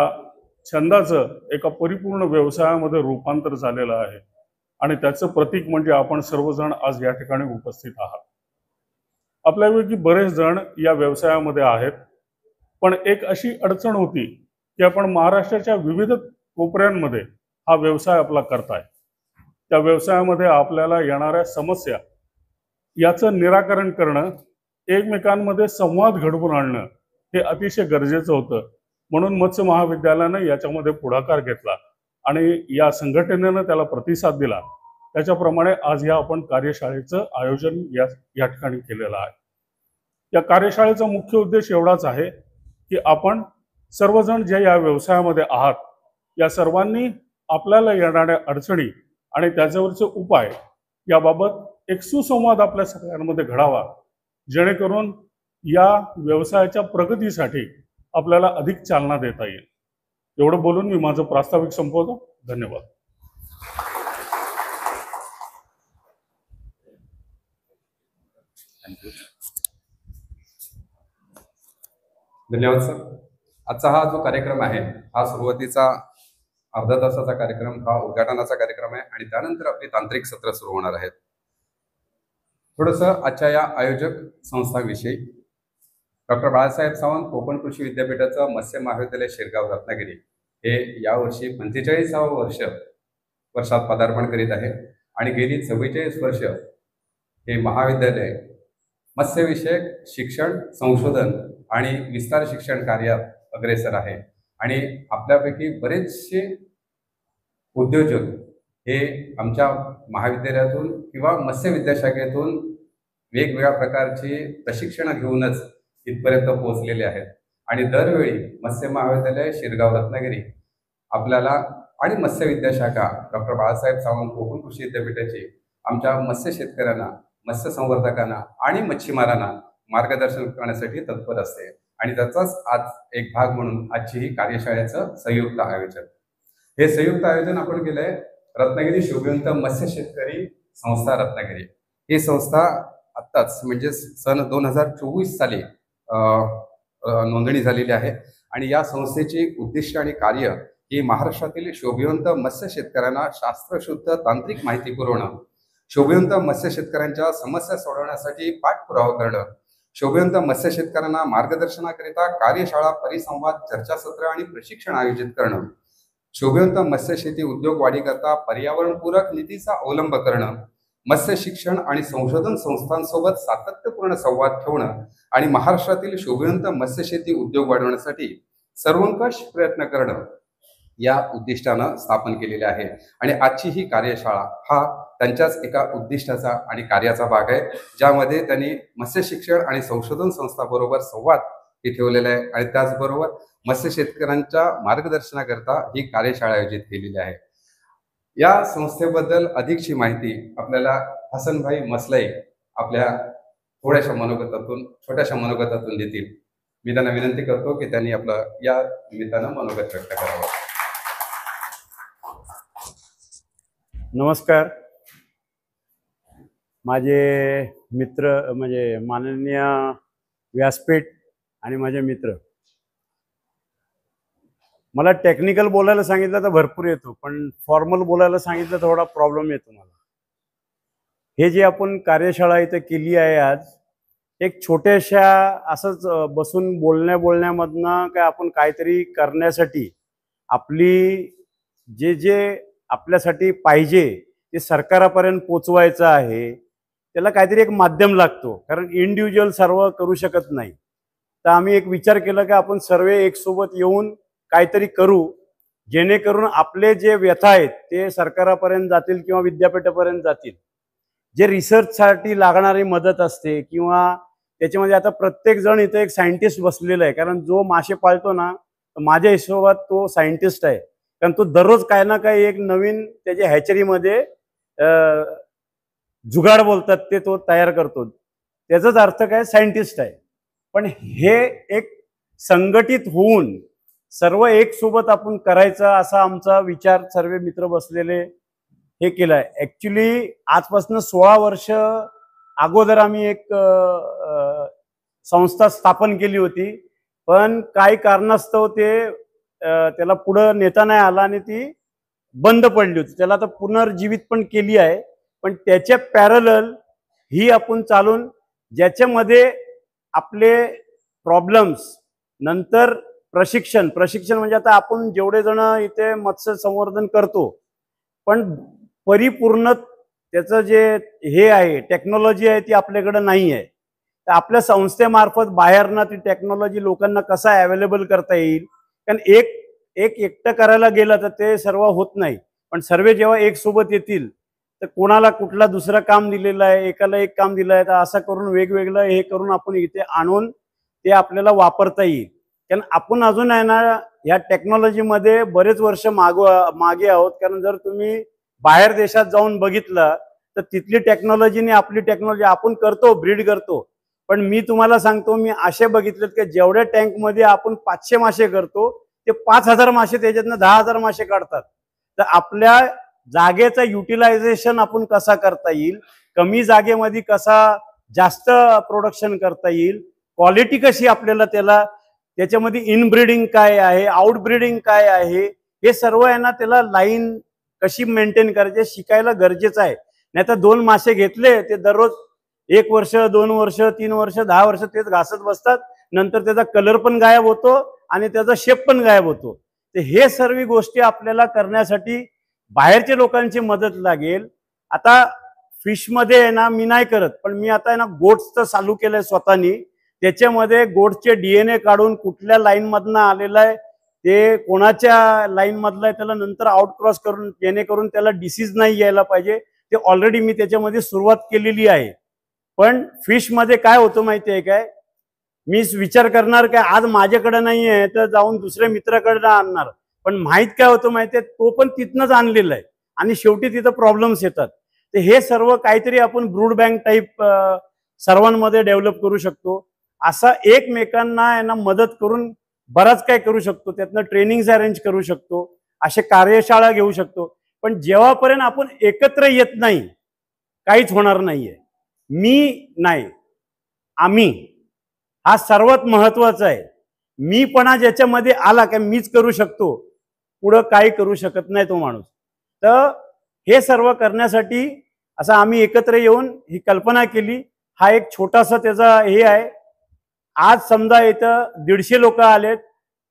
छंदाचं एका परिपूर्ण व्यवसायामध्ये रूपांतर झालेलं आहे आणि त्याचं प्रतीक म्हणजे आपण सर्वजण आज या ठिकाणी उपस्थित आहात. आपल्यापैकी बरेच जण या व्यवसायामध्ये आहेत, पण एक अशी अडचण होती की आपण महाराष्ट्राच्या विविध कोपऱ्यांमध्ये हा व्यवसाय आपला करताय. त्या व्यवसायामध्ये आपल्याला येणाऱ्या समस्या याचं निराकरण करणं, एकमेकांमध्ये संवाद घडवून आणणं हे अतिशय गरजेचं होतं. म्हणून मत्स्य महाविद्यालयानं याच्यामध्ये पुढाकार घेतला आणि या संघटनेनं त्याला प्रतिसाद दिला. त्याच्याप्रमाणे आज या आपण कार्यशाळेचं आयोजन या ठिकाणी केलेलं आहे. या कार्यशाळेचा मुख्य उद्देश एवढाच आहे की आपण सर्वजण जे या व्यवसायामध्ये आहात या सर्वांनी आपल्याला येणाऱ्या अडचणी आणि त्याच्यावरचे उपाय याबाबत एक सुसंवाद आपल्या सगळ्यांमध्ये घडावा, जेणेकरून या व्यवसायाच्या प्रगतीसाठी आपल्याला अधिक चालना देता येईल. एवढं बोलून मी माझं प्रास्ताविक संपवतो. धन्यवाद. धन्यवाद सर. आजचा हा जो कार्यक्रम आहे हा सुरुवातीचा अर्धा तासाचा कार्यक्रम हा उद्घाटनाचा कार्यक्रम आहे आणि त्यानंतर आपली तांत्रिक सत्र सुरू होणार आहेत. थोडंसं आजच्या या आयोजक संस्थांविषयी डॉक्टर बाळासाहेब सावंत कोकण कृषी विद्यापीठाचं मत्स्य महाविद्यालय शिरगाव रत्नागिरी हे यावर्षी 45व्या वर्षात पदार्पण करीत आहे आणि गेली 44 वर्ष हे महाविद्यालय मत्स्यविषयक शिक्षण, संशोधन आणि विस्तार शिक्षण कार्यात अग्रेसर आहे आणि आपल्यापैकी बरेचसे उद्योजक हे आमच्या महाविद्यालयातून किंवा मत्स्य विद्याशाखेतून वेगवेगळ्या प्रकारची प्रशिक्षण घेऊनच इथपर्यंत पोहोचलेले आहेत आणि दरवेळी मत्स्य महाविद्यालय शिरगाव रत्नागिरी आपल्याला आणि मत्स्य विद्याशाखा डॉक्टर बाळासाहेब सावंत कोकण कृषी विद्यापीठाची आमच्या मत्स्य शेतकऱ्यांना, मत्स्य संवर्धकांना आणि मच्छीमारांना मार्गदर्शन करण्यासाठी तत्पर असते आणि त्याचाच आज एक भाग म्हणून आजची ही कार्यशाळेचं संयुक्त आयोजन. हे संयुक्त आयोजन आपण केलंय रत्नागिरी शोभिवंत मत्स्य शेतकरी संस्था रत्नागिरी. ही संस्था आत्ताच म्हणजे सन 2024 साली नोंदणी झालेली आहे आणि या संस्थेची उद्दिष्ट आणि कार्य ही महाराष्ट्रातील शोभिवंत मत्स्य शेतकऱ्यांना शास्त्रशुद्ध तांत्रिक माहिती पुरवणं, शोभिवंत मत्स्य शेतकऱ्यांच्या समस्या सोडवण्यासाठी पाठपुरावा करणं, शोभिवंत मत्स्य शेतकऱ्यांना मार्गदर्शनाकरिता कार्यशाळा, परिसंवाद, चर्चासत्र आणि प्रशिक्षण आयोजित करणं, शोभिवंत मत्स्य शेती उद्योग वाढीकरता पर्यावरणपूरक नीतीचा अवलंब करणं, मत्स्य शिक्षण आणि संशोधन संस्थांसोबत सातत्यपूर्ण संवाद ठेवणं आणि महाराष्ट्रातील शोभिवंत मत्स्य शेती उद्योग वाढवण्यासाठी सर्वंकष प्रयत्न करणं या उद्दिष्टानं स्थापन केलेले आहे आणि आजची ही कार्यशाळा हा त्यांच्याच एका उद्दिष्टाचा आणि कार्याचा भाग आहे, ज्यामध्ये त्यांनी मत्स्य शिक्षण आणि संशोधन संस्थाबरोबर संवाद हे ठेवलेला आहे आणि त्याचबरोबर मत्स्य शेतकऱ्यांच्या मार्गदर्शनाकरता ही कार्यशाळा आयोजित केलेली आहे. या संस्थेबद्दल अधिकची माहिती आपल्याला हसनभाई मसलाई आपल्या छोट्याशा मनोगतातून देतील. मी त्यांना विनंती करतो की त्यांनी आपलं या निमित्तानं मनोगत व्यक्त करावं. नमस्कार. माझे मित्र म्हणजे माननीय व्यासपीठ आणि माझे मित्र, मला टेक्निकल बोलायला सांगितलं तर भरपूर येतो, पण फॉर्मल बोलायला सांगितलं थोडा प्रॉब्लेम येतो मला. हे जे आपण कार्यशाळा इथं केली आहे आज, एक छोट्याशा असंच बसून बोलण्यामधनं काय आपण काहीतरी करण्यासाठी आपली जे आपल्यासाठी पाहिजे ते सरकारापर्यंत पोचवायचं आहे, त्याला काहीतरी एक माध्यम लागतो, कारण इंडिव्हिज्युअल सर्व करू शकत नाही. तर आम्ही एक विचार केला की आपण सर्व एकसोबत येऊन काहीतरी करू, जेणेकरून आपले जे व्यथा आहेत ते सरकारापर्यंत जातील किंवा विद्यापीठापर्यंत जातील. जे रिसर्चसाठी लागणारी मदत असते किंवा त्याच्यामध्ये आता प्रत्येक जण इथं एक सायंटिस्ट बसलेला आहे, कारण जो मासे पाळतो ना, माझ्या हिशोबात तो सायंटिस्ट आहे, कारण तो दररोज काही ना काही एक नवीन त्याच्या हॅचरीमध्ये जुगाड बोलतात ते तो तयार करतो. त्याचाच अर्थ काय, सायंटिस्ट आहे. पण हे एक संघटित होऊन सर्व एक सोबत आपण करायचं असा आमचा विचार सर्व मित्र बसलेले हे केलाय. ऍक्च्युली आजपासून 16 वर्ष अगोदर आम्ही एक संस्था स्थापन केली होती, पण काही कारणास्तव त्याला पुढं नेता नाही आला आणि ती बंद पडली होती. त्याला आता पुनर्जीवित पण केली आहे, पण त्याच्या पॅरलल ही आपण चालून ज्याच्यामध्ये आपले प्रॉब्लेम्स नंतर प्रशिक्षण म्हणजे आता आपण जेवढे जण इथे मत्स्य संवर्धन करतो, पण परिपूर्ण त्याचं जे हे आहे टेक्नॉलॉजी आहे ती आपल्याकडे नाही आहे. तर आपल्या संस्थेमार्फत बाहेरनं ती टेक्नॉलॉजी लोकांना कसा अवेलेबल करता येईल, कारण एकटं करायला गेलं तर ते सर्व होत नाही. पण सर्व जेव्हा एक सोबत येतील तर कोणाला कुठला दुसरं काम दिलेलं आहे, एकाला एक काम दिलं आहे, तर असं करून वेगवेगळं हे करून आपण इथे आणून ते आपल्याला वापरता येईल. कारण आपण अजून आहे ना या टेक्नॉलॉजीमध्ये बरेच वर्ष मागे आहोत. कारण जर तुम्ही बाहेर देशात जाऊन बघितलं तर तिथली टेक्नॉलॉजीने आपली टेक्नॉलॉजी आपण करतो, ब्रीड करतो, पण मी तुम्हाला सांगतो, मी असे बघितलेत की जेवढ्या टँकमध्ये आपण 500 मासे करतो ते 5000 मासे त्याच्यातनं 10,000 मासे काढतात. तर आपल्या जागेचा युटिलायझेशन आपण कसा करता येईल, कमी जागेमध्ये कसा जास्त प्रोडक्शन करता येईल, क्वालिटी कशी आपल्याला त्याच्यामध्ये इनब्रीडिंग काय आहे, आउटब्रीडिंग काय आहे, हे सर्व आहे ना त्याला लाईन कशी मेंटेन करायची शिकायला गरजेचं आहे. नाही तर 2 मासे घेतले ते दररोज 1 वर्ष 2 वर्ष 3 वर्ष 10 वर्ष तेच घासत बसतात नंतर त्याचा कलर पण गायब होतो आणि त्याचा शेप पण गायब होतो. तर हे सर्व गोष्टी आपल्याला करण्यासाठी बाहेरच्या लोकांची मदत लागेल. आता फिशमध्ये आहे ना मी नाही करत, पण मी आता आहे ना गोट्सचं चालू केलंय स्वतःनी. त्याच्यामध्ये गोट्सचे DNA काढून कुठल्या लाईनमधनं आलेलं आहे, ते कोणाच्या लाईनमधलं आहे, त्याला नंतर आउटक्रॉस करून जेणेकरून त्याला डिसीज नाही यायला पाहिजे, ते ऑलरेडी मी त्याच्यामध्ये सुरुवात केलेली आहे. पण फिशमध्ये काय होतं माहिती आहे काय, मी विचार करणार काय आज माझ्याकडे नाही आहे तर जाऊन दुसऱ्या मित्राकडे आणणार, पण माहीत काय होतं माहिती आहे, तो पण तिथनंच आणलेला आहे आणि शेवटी तिथं प्रॉब्लेम्स येतात. तर हे सर्व काहीतरी आपण ब्रूड बँक टाईप सर्वांमध्ये डेव्हलप करू शकतो. असा एकमेकांना यांना मदत करून बराच काय करू शकतो. त्यातनं ट्रेनिंग्स अरेंज करू शकतो, अशा कार्यशाळा घेऊ शकतो. पण जेव्हापर्यंत आपण एकत्र येत नाही काहीच होणार नाहीये. मी नाही आम्ही हा सर्वात महत्वाचा आहे. मीपणा ज्याच्यामध्ये आला काय मीच करू शकतो, पुढं काही करू शकत नाही तो माणूस. तर हे सर्व करण्यासाठी असं आम्ही एकत्र येऊन ही कल्पना केली. हा एक छोटासा त्याचा हे आहे. आज समजा इथं 150 लोक आलेत,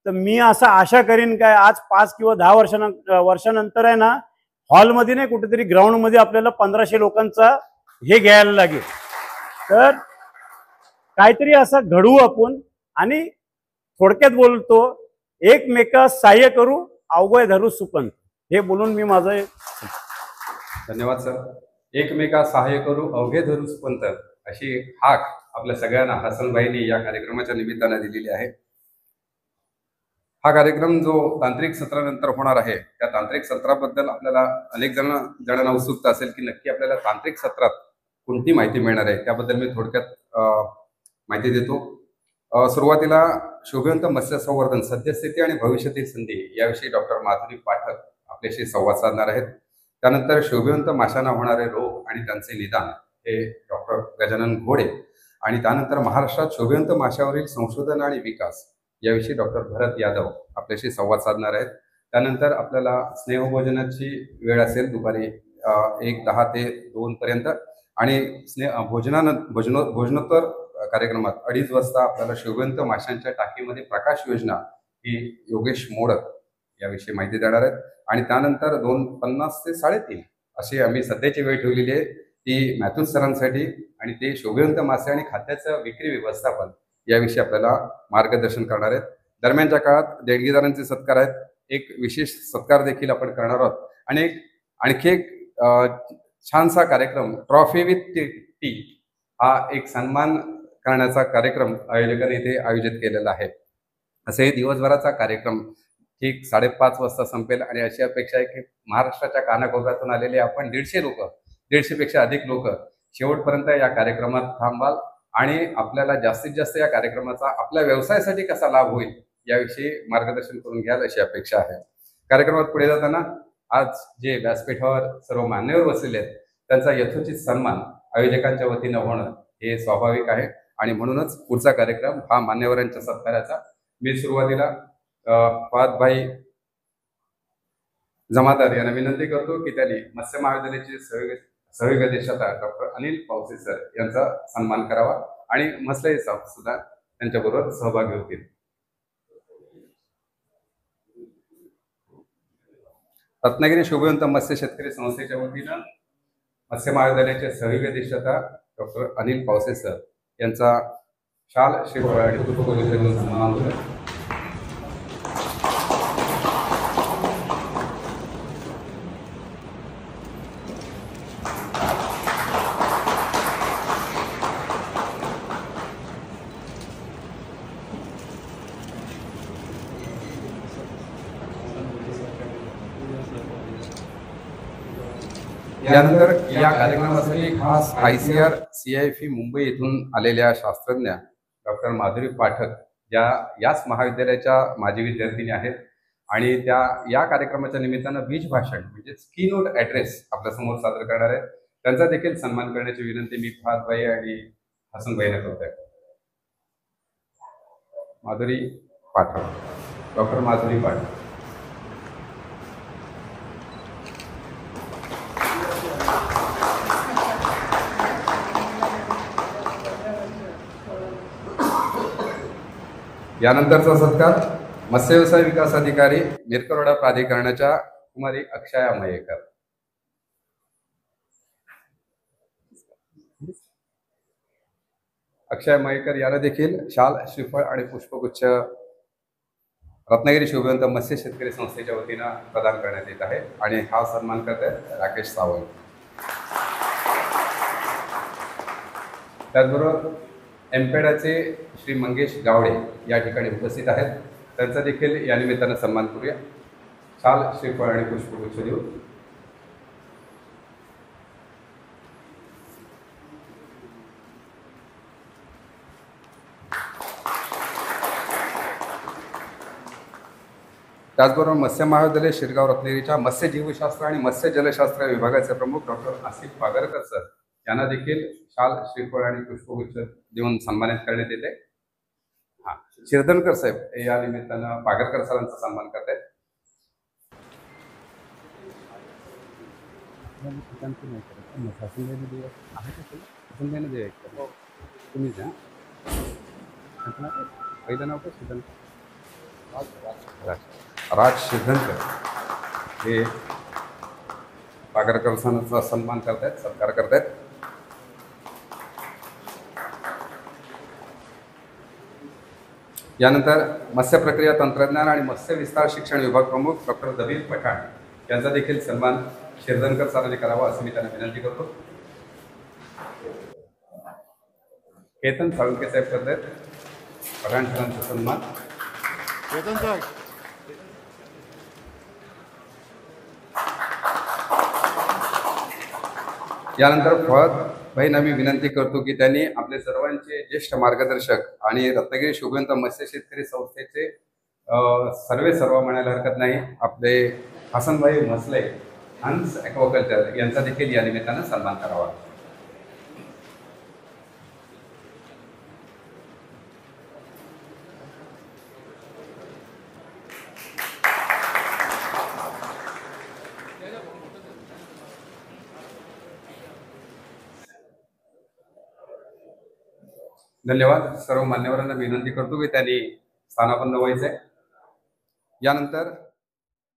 तर मी असं आशा करीन काय आज 5 किंवा 10 वर्षानंतर आहे ना हॉलमध्ये नाही कुठेतरी ग्राउंडमध्ये आपल्याला 1500 लोकांचा हे घ्यायला लागेल. तर काहीतरी असं घडवू आपण. आणि थोडक्यात बोलतो, एकमेकास सहाय्य करू अवघय धरू सुपंत, हे बोलून मी माझं धन्यवाद सर. एकमेका सहाय्य करू अवघे धरू सुपंत अशी हाक आपल्या सगळ्यांना हसनभाईंनी या कार्यक्रमाच्या निमित्तानं दिलेली आहे. हा कार्यक्रम जो तांत्रिक सत्रानंतर होणार आहे त्या तांत्रिक सत्राबद्दल आपल्याला अनेक जणांना उत्सुकता असेल की नक्की आपल्याला तांत्रिक सत्रात कोणती माहिती मिळणार आहे. त्याबद्दल मी थोडक्यात माहिती देतो. सुरुवातीला शोभवंत मत्स्य संवर्धन सद्यस्थिती आणि भविष्यातील संधी याविषयी डॉक्टर माधुरी पाठक आपल्याशी संवाद साधणार आहेत. त्यानंतर शोभवंत माशांना होणारे रोग आणि त्यांचे निदान हे डॉक्टर गजानन घोडे. आणि त्यानंतर महाराष्ट्रात शोभवंत माशावरील संशोधन आणि विकास याविषयी डॉक्टर भरत यादव आपल्याशी संवाद साधणार आहेत. त्यानंतर आपल्याला स्नेहभोजनाची वेळ असेल दुपारी 1:10 ते 2 पर्यंत. आणि भोजनोत्तर कार्यक्रमात 2:30 वाजता आपल्याला शोभवंत माशांच्या टाकीमध्ये प्रकाश योजना ही योगेश मोडक याविषयी माहिती देणार आहेत. आणि त्यानंतर 2:50 ते 3:30 अशी आम्ही सध्याची वेळ ठेवलेली आहे ती मॅथ्यूज सरांसाठी. आणि ते शोभवंत मासे आणि खाद्याचं विक्री व्यवस्थापन याविषयी आपल्याला मार्गदर्शन करणार आहेत. दरम्यानच्या काळात देणगीदारांचे सत्कार आहेत. एक विशेष सत्कार देखील आपण करणार आहोत. आणि आणखी एक छानसा कार्यक्रम ट्रॉफी विथ टी हा एक सन्मान करण्याचा कार्यक्रम आयोजकांनी इथे आयोजित केलेला आहे. असे दिवसभराचा कार्यक्रम ठीक 5:30 वाजता संपेल. आणि अशी अपेक्षा आहे की महाराष्ट्राच्या कानाकोपऱ्यातून आलेले आपण 150 लोक 150पेक्षा अधिक लोक शेवटपर्यंत या कार्यक्रमात थांबाल आणि आपल्याला जास्तीत जास्त या कार्यक्रमाचा आपल्या व्यवसायासाठी कसा लाभ होईल याविषयी मार्गदर्शन करून घ्याल अशी अपेक्षा आहे. कार्यक्रमात पुढे जाताना आज जे व्यासपीठावर सर्व मान्यवर बसलेले आहेत त्यांचा यथोचित सन्मान आयोजकांच्या वतीनं होणं हे स्वाभाविक आहे. आणि म्हणूनच पुढचा कार्यक्रम हा मान्यवरांच्या सत्काराचा. मी सुरुवातीला फहादभाई जमादार यांना विनंती करतो की त्यांनी मत्स्य महाविद्यालयाचे सहयोगी अधिष्ठाता डॉक्टर अनिल पावसे सर यांचा सन्मान करावा आणि मत्स्य साहेब सुद्धा त्यांच्याबरोबर सहभागी होतील. रत्नागिरी शोभवंत मत्स्य शेतकरी संस्थेच्या वतीनं मत्स्य महाविद्यालयाचे सहयोगी अधिष्ठाता डॉक्टर अनिल पावसे सर यांचा शाल श्रीफळ आणि पुष्पगुच्छ सन्मान होईल. यानंतर या कार्यक्रमासाठी खास ICAR CIFE मुंबई येथून आलेल्या शास्त्रज्ञ डॉक्टर माधुरी पाठक याच महाविद्यालयाच्या माजी विद्यार्थिनी आहेत. आणि त्या या कार्यक्रमाच्या निमित्तानं बीज भाषण म्हणजे कीनोट ॲड्रेस आपल्यासमोर सादर करणार आहेत. त्यांचा देखील सन्मान करण्याची विनंती मी फहादभाई आणि हसनभाईंना करत आहे. माधुरी पाठक, डॉक्टर माधुरी पाठक. यानंतरचा सत्कार मत्स्य व्यवसाय विकास अधिकारी मिरकरवाडा प्राधिकरणाच्या कुमारी अक्षया मयेकर. अक्षय मयेकर यांना देखील शाल, श्रीफळ आणि पुष्पगुच्छ रत्नागिरी शोभिवंत मत्स्य शेतकरी संस्थेच्या वतीनं प्रदान करण्यात येत आहे आणि हा सन्मान करत आहेत राकेश सावंत. त्याचबरोबर एमपेडाचे श्री मंगेश गावडे या ठिकाणी उपस्थित आहेत. त्यांचा देखील या निमित्तानं सन्मान करूया. शाल, श्रीफळ आणि पुष्पगुच्छ देऊ. त्याचबरोबर मत्स्य महाविद्यालय शिरगाव रत्नागिरीच्या मत्स्य जीवशास्त्र आणि मत्स्य जलशास्त्र विभागाचे प्रमुख डॉक्टर आसिफ पागरकर सर यांना देखील शाल, श्रीफळ आणि पुष्पगुच्छ देऊन सन्मानित करण्यात येते. हा, शिरदनकर साहेब या निमित्तानं पागरकर सरांचा सन्मान करत आहेत. पहिलं नाव काय? राज शिरदनकर हे पागरकर सरांचा सन्मान करतायत, सत्कार करतायत. यानंतर मत्स्य प्रक्रिया तंत्रज्ञान आणि मत्स्य विस्तार शिक्षण विभाग प्रमुख डॉक्टर दबीर पठाण यांचा देखील सन्मान शिरदनकर सरांनी करावा असं मी त्यांना विनंती करतो. केतन साळुंके साहेब करतायत पठाण सरांचा सन्मान. केतन साहेब. यानंतर फळद भाईंना मी विनंती करतो की त्यांनी आपले सर्वांचे ज्येष्ठ मार्गदर्शक आणि रत्नागिरी शोभिवंत मत्स्य शेतकरी संस्थेचे सर्व म्हणायला हरकत नाही, आपले हसनभाई मसले हंस ॲक्वाकल्चर यांचा देखील या निमित्तानं सन्मान करावा. धन्यवाद. सर्व मान्यवरांना विनंती करतो की त्यांनी स्थानापन्न व्हायचं आहे. यानंतर